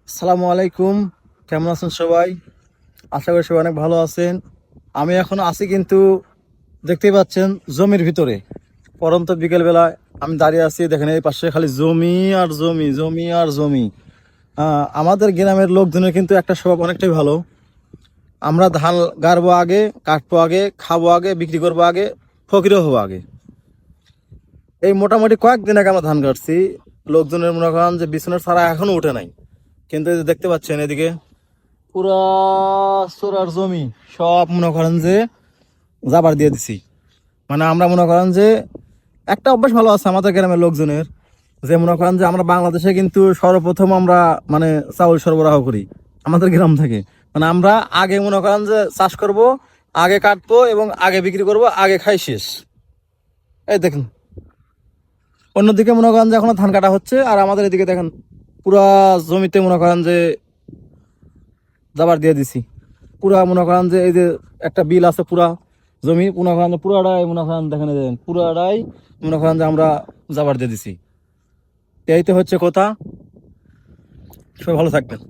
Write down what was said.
আসসালামু আলাইকুম। কেমন আছেন সবাই? আশা করি সবাই অনেক ভালো আছেন। আমি এখন আছি কিন্তু দেখতেই পাচ্ছেন জমির ভিতরে। পরন্ত বিকেল বেলায় আমি দাঁড়িয়ে আছি, দেখেন এই পাশে খালি জমি আর জমি, জমি আর জমি। আমাদের গ্রামের লোকজনের কিন্তু একটা স্বভাব অনেকটাই ভালো। আমরা ধান গাড়বো আগে, কাটবো আগে, খাবো আগে, বিক্রি করবো আগে, ফকিরও হবো আগে। এই মোটামুটি কয়েকদিন আগে আমরা ধান কাটছি। লোকজনের মনে করেন যে বিছানার ছাড়া এখনো উঠে নাই, কিন্তু এই যে দেখতে পাচ্ছেন এদিকে পুরা চোরার জমি সব মনে করেন যে জাবার দিয়ে দিছি। মানে আমরা মনে করেন যে একটা অভ্যাস ভালো আছে আমাদের গ্রামের লোকজনের, যে মনে করেন যে আমরা বাংলাদেশে কিন্তু সর্বপ্রথম আমরা মানে চাউল সরবরাহ করি আমাদের গ্রাম থেকে। মানে আমরা আগে মনে করেন যে চাষ করব, আগে কাটবো এবং আগে বিক্রি করব, আগে খাই শেষ। এই দেখেন অন্যদিকে মনে করেন যে এখনো ধান কাটা হচ্ছে, আর আমাদের এদিকে দেখেন পুরা জমিতে মনে করেন যে জাবার দিয়ে দিছি। পুরা মনে করেন যে এই যে একটা বিল আছে, পুরা জমি মনে করেন যে পুরাটাই মনে করেন দেখেন এই দেখেন পুরাটাই মনে করেন যে আমরা জাবার দিয়ে দিছি। এই তো হচ্ছে কথা। সবাই ভালো থাকবেন।